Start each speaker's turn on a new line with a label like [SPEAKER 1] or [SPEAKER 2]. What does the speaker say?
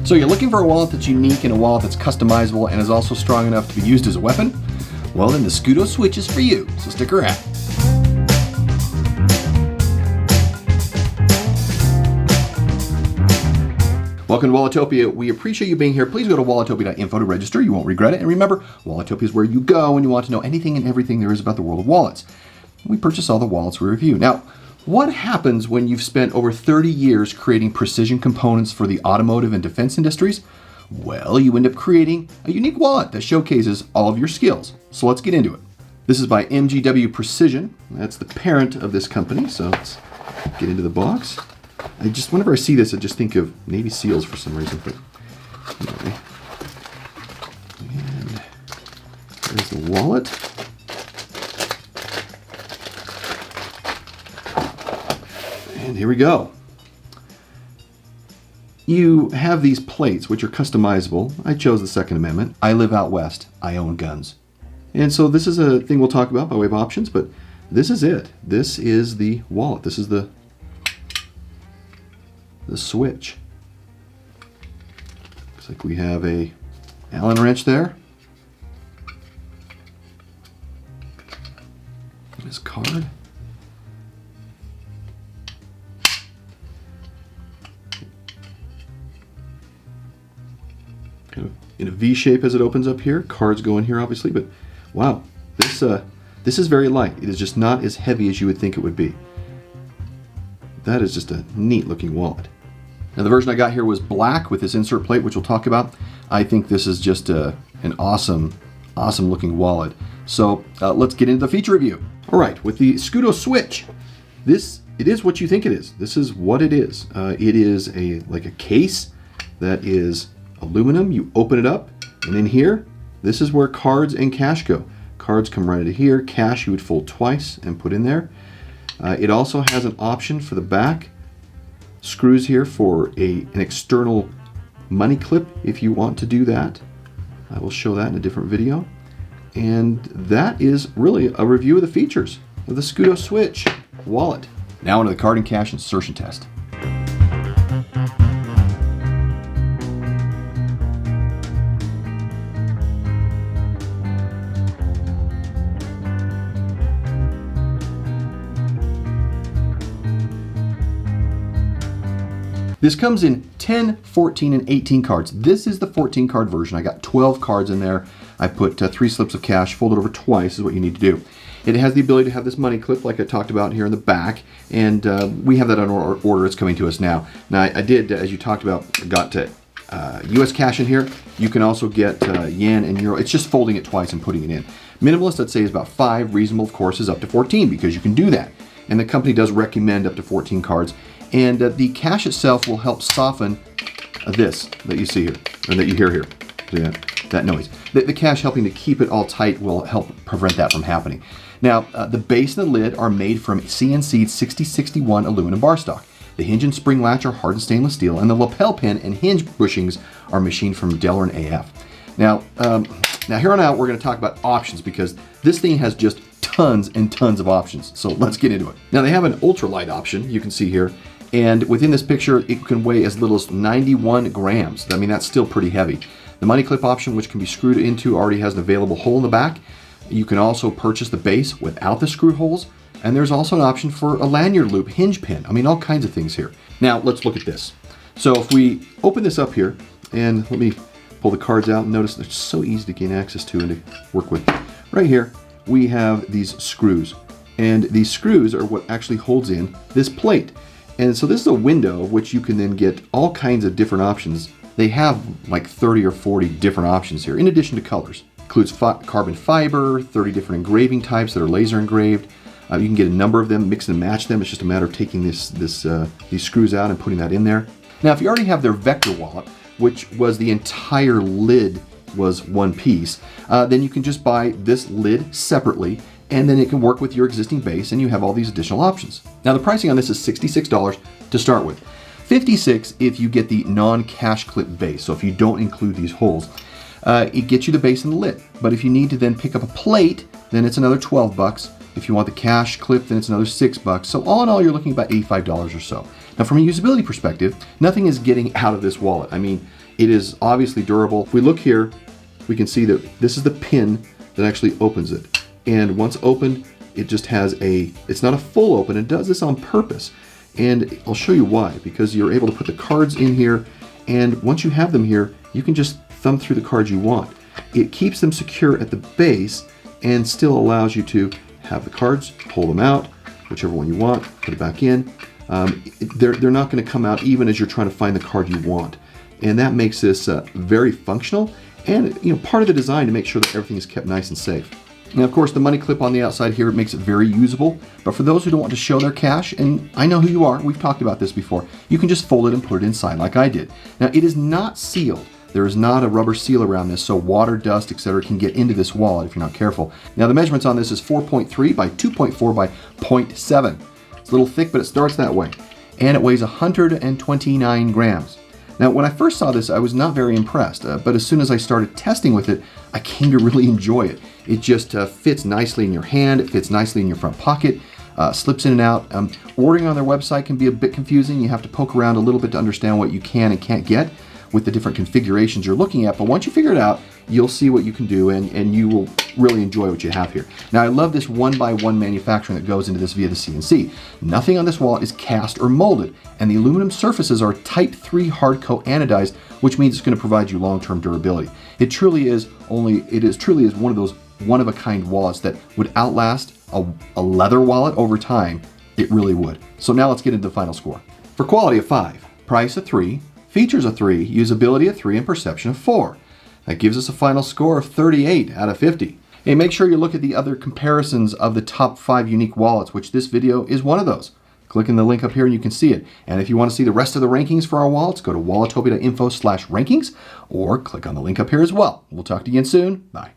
[SPEAKER 1] So you're looking for a wallet that's unique and a wallet that's customizable and is also strong enough to be used as a weapon? Well, then the SCUDO Switch is for you, so stick around. Welcome to Walletopia. We appreciate you being here. Please go to walletopia.info to register. You won't regret it. And remember, Walletopia is where you go when you want to know anything and everything there is about the world of wallets. We purchase all the wallets we review. Now, what happens when you've spent over 30 years creating precision components for the automotive and defense industries? Well, you end up creating a unique wallet that showcases all of your skills. So let's get into it. This is by MGW Precision. That's the parent of this company. So let's get into the box. Whenever I see this, I just think of Navy SEALs for some reason. But anyway. And there's the wallet. And here we go. You have these plates, which are customizable. I chose the Second Amendment. I live out west. I own guns. And so this is a thing we'll talk about by way of options, but this is it. This is the wallet. This is the switch. Looks like we have a Allen wrench there. This card. Kind of in a V shape as it opens up here. Cards go in here obviously, but wow, this is very light. It is just not as heavy as you would think it would be. That is just a neat looking wallet. Now the version I got here was black with this insert plate, which we'll talk about. I think this is just an awesome looking wallet. So let's get into the feature review. All right, with the SCUDO Switch, it is what you think it is. This is what it is. It is like a case that is aluminum. You open it up, and in here, this is where cards and cash go. Cards come right into here. Cash you would fold twice and put in there. It also has an option for the back. Screws here for an external money clip if you want to do that. I will show that in a different video. And that is really a review of the features of the SCUDO Switch wallet. Now into the card and cash insertion test. This comes in 10, 14, and 18 cards. This is the 14 card version. I got 12 cards in there. I put 3 slips of cash folded over twice is what you need to do. It has the ability to have this money clip like I talked about here in the back, and we have that on order. It's coming to us now. Now I did, as you talked about, got US cash in here. You can also get yen and euro. It's just folding it twice and putting it in. Minimalist, I'd say, is about 5. Reasonable, of course, is up to 14 because you can do that. And the company does recommend up to 14 cards. And the cash itself will help soften this that you see here, or that you hear here. See that noise. The cash helping to keep it all tight will help prevent that from happening. Now, the base and the lid are made from CNC'd 6061 aluminum bar stock. The hinge and spring latch are hardened stainless steel, and the lapel pin and hinge bushings are machined from Delrin AF. Now here on out, we're going to talk about options because this thing has just tons and tons of options. So let's get into it. Now they have an ultralight option, you can see here. And within this picture, it can weigh as little as 91 grams. I mean, that's still pretty heavy. The money clip option, which can be screwed into, already has an available hole in the back. You can also purchase the base without the screw holes. And there's also an option for a lanyard loop hinge pin. I mean, all kinds of things here. Now, let's look at this. So if we open this up here, and let me pull the cards out, and notice they're so easy to gain access to and to work with. Right here, we have these screws. And these screws are what actually holds in this plate. And so this is a window which you can then get all kinds of different options. They have like 30 or 40 different options here, in addition to colors. Includes carbon fiber, 30 different engraving types that are laser engraved. You can get a number of them, mix and match them. It's just a matter of taking these screws out and putting that in there. Now, if you already have their Vector wallet, which was the entire lid was one piece, then you can just buy this lid separately, and then it can work with your existing base, and you have all these additional options. Now the pricing on this is $66 to start with. $56 if you get the non-cash clip base, so if you don't include these holes. It gets you the base and the lid, but if you need to then pick up a plate, then it's another $12. If you want the cash clip, then it's another $6. So all in all, you're looking at about $85 or so. Now from a usability perspective, nothing is getting out of this wallet. I mean, it is obviously durable. If we look here, we can see that this is the pin that actually opens it. And once opened, it just has it's not a full open, it does this on purpose. And I'll show you why, because you're able to put the cards in here, and once you have them here, you can just thumb through the cards you want. It keeps them secure at the base and still allows you to have the cards, pull them out, whichever one you want, put it back in. They're not going to come out even as you're trying to find the card you want. And that makes this very functional, and part of the design to make sure that everything is kept nice and safe. Now, of course, the money clip on the outside here makes it very usable, but for those who don't want to show their cash, and I know who you are, we've talked about this before, you can just fold it and put it inside like I did. Now, it is not sealed. There is not a rubber seal around this, so water, dust, etc. can get into this wallet if you're not careful. Now, the measurements on this is 4.3 by 2.4 by 0.7. It's a little thick, but it starts that way. And it weighs 129 grams. Now, when I first saw this, I was not very impressed, but as soon as I started testing with it, I came to really enjoy it. It just fits nicely in your hand, it fits nicely in your front pocket, slips in and out. Ordering on their website can be a bit confusing. You have to poke around a little bit to understand what you can and can't get with the different configurations you're looking at, but once you figure it out, you'll see what you can do, and you will really enjoy what you have here. Now, I love this one-by-one manufacturing that goes into this via the CNC. Nothing on this wallet is cast or molded, and the aluminum surfaces are Type 3 hard coat anodized, which means it's going to provide you long-term durability. It truly is one of those one-of-a-kind wallets that would outlast a leather wallet over time. It really would. So now let's get into the final score. For quality, a 5, price a 3, features a 3, usability a 3, and perception a 4. That gives us a final score of 38 out of 50. Hey, make sure you look at the other comparisons of the top 5 unique wallets, which this video is one of those. Click in the link up here and you can see it. And if you want to see the rest of the rankings for our wallets, go to walletopia.info/rankings or click on the link up here as well. We'll talk to you again soon. Bye.